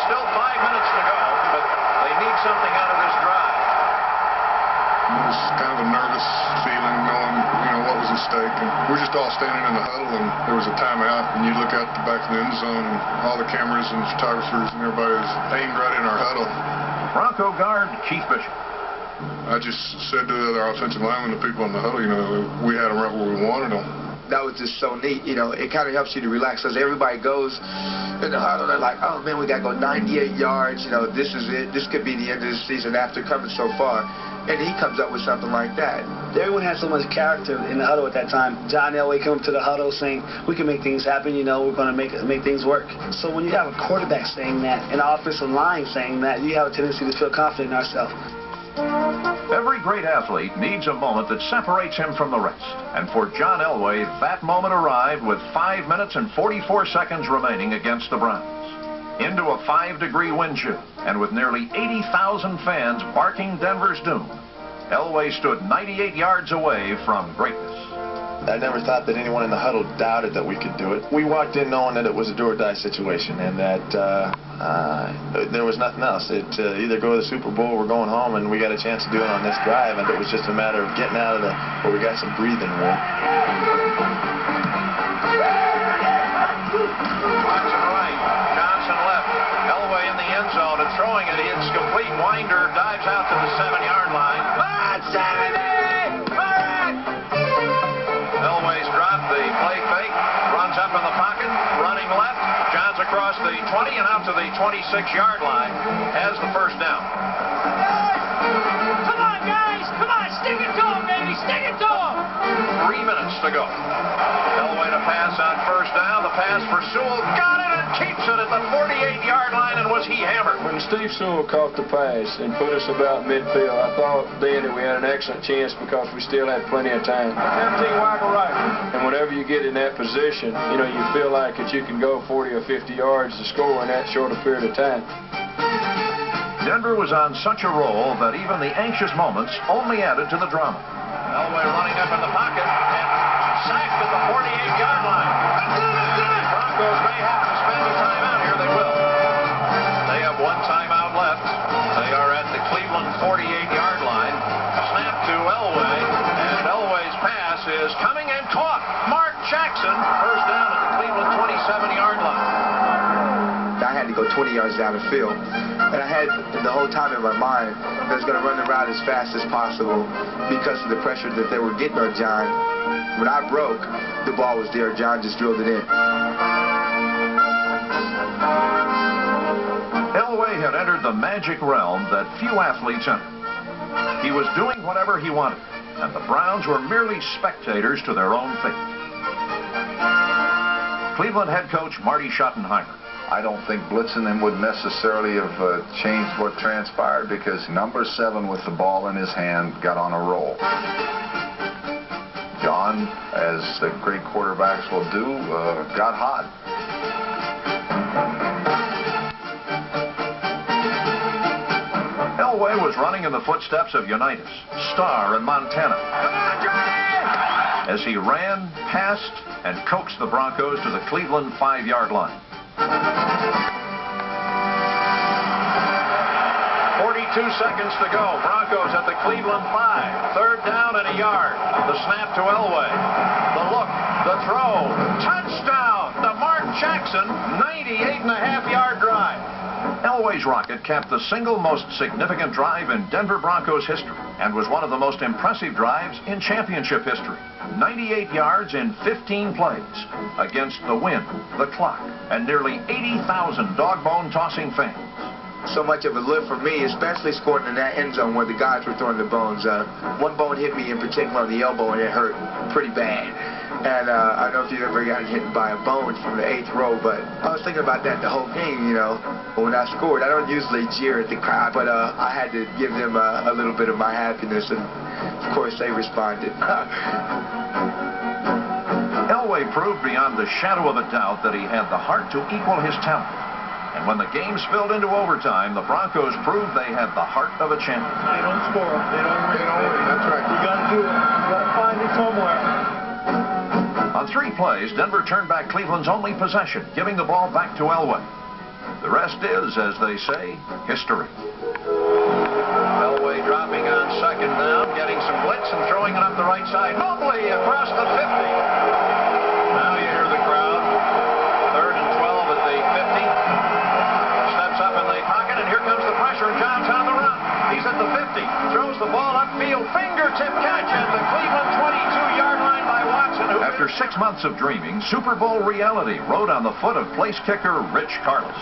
still 5 minutes to go, but they need something out of this drive. It was kind of a nervous feeling, knowing, what was at stake. And we're just all standing in the huddle, and there was a timeout, and you look out the back of the end zone, and all the cameras and photographers and everybody was aimed right in our huddle. Bronco guard Keith Bishop. I just said to the other offensive linemen, the people in the huddle, we had them right where we wanted them. That was just so neat, it kind of helps you to relax, because everybody goes in the huddle, they're like, oh man, we got to go 98 yards, this is it, this could be the end of the season after coming so far. And he comes up with something like that. Everyone had so much character in the huddle at that time. John Elway came up to the huddle saying, we can make things happen, we're going to make things work. So when you have a quarterback saying that, and an offensive line saying that, you have a tendency to feel confident in ourselves. Every great athlete needs a moment that separates him from the rest. And for John Elway, that moment arrived with 5 minutes and 44 seconds remaining against the Browns. Into a 5-degree wind chill, and with nearly 80,000 fans barking Denver's doom, Elway stood 98 yards away from greatness. I never thought that anyone in the huddle doubted that we could do it. We walked in knowing that it was a do-or-die situation, and that there was nothing else. Either go to the Super Bowl or we're going home, and we got a chance to do it on this drive, and it was just a matter of getting out of where we got some breathing room. Zone and throwing it, it's complete. Winder dives out to the 7-yard line. On 70! Elway's dropped the play fake, runs up in the pocket, running left, John's across the 20 and out to the 26-yard line, has the first down. Come on, guys! Come on, stick it to him, baby! Stick it to him! 3 minutes to go. Elway to pass on first down. The pass for Sewell. Got it and keeps it at the 48-yard line, and was he hammered? When Steve Sewell caught the pass and put us about midfield, I thought then that we had an excellent chance because we still had plenty of time. 17 waggle right. And whenever you get in that position, you feel like that you can go 40 or 50 yards to score in that short a period of time. Denver was on such a roll that even the anxious moments only added to the drama. Elway running up in the pocket and sacked at the 48-yard line. Broncos may have to spend a timeout here. They will. They have one timeout left. They are at the Cleveland 48-yard line. Snap to Elway, and Elway's pass is coming and caught. Mark Jackson, first down at the Cleveland 27-yard line. I had to go 20 yards down the field. And I had the whole time in my mind that I was going to run the route as fast as possible because of the pressure that they were getting on John. When I broke, the ball was there. John just drilled it in. Elway had entered the magic realm that few athletes enter. He was doing whatever he wanted, and the Browns were merely spectators to their own fate. Cleveland head coach Marty Schottenheimer. I don't think blitzing them would necessarily have changed what transpired because number 7 with the ball in his hand got on a roll. John, as the great quarterbacks will do, got hot. Elway was running in the footsteps of Unitas, Starr, and Montana. Come on, Johnny! As he ran, passed, and coaxed the Broncos to the Cleveland 5-yard line. 42 seconds to go. Broncos at the Cleveland 5. Third down and a yard. The snap to Elway. The look, the throw. Touchdown to Mark Jackson. 98.5-yard drive. Elway's rocket capped the single most significant drive in Denver Broncos history and was one of the most impressive drives in championship history. 98 yards in 15 plays against the wind, the clock, and nearly 80,000 dog-bone tossing fans. So much of a lift for me, especially scoring in that end zone where the guys were throwing the bones. One bone hit me in particular on the elbow, and it hurt pretty bad. And I don't know if you've ever gotten hit by a bone from the 8th row, but I was thinking about that the whole game, But when I scored, I don't usually jeer at the crowd, but I had to give them a little bit of my happiness, and of course they responded. Elway proved beyond the shadow of a doubt that he had the heart to equal his talent. And when the game spilled into overtime, the Broncos proved they had the heart of a champion. They don't score. They don't win. That's right. You got to do it. You got to find it somewhere. On 3 plays, Denver turned back Cleveland's only possession, giving the ball back to Elway. The rest is, as they say, history. Elway dropping on second down, getting some blitz and throwing it up the right side. Mobley across the 50. Now you hear the crowd. 3rd and 12 at the 50. Steps up in the pocket, and here comes the pressure. John's on the run. He's at the 50. Throws the ball upfield. Fingertip catch at the Cleveland 22-yard line by Watson. After 6 months of dreaming, Super Bowl reality rode on the foot of place kicker Rich Carlos.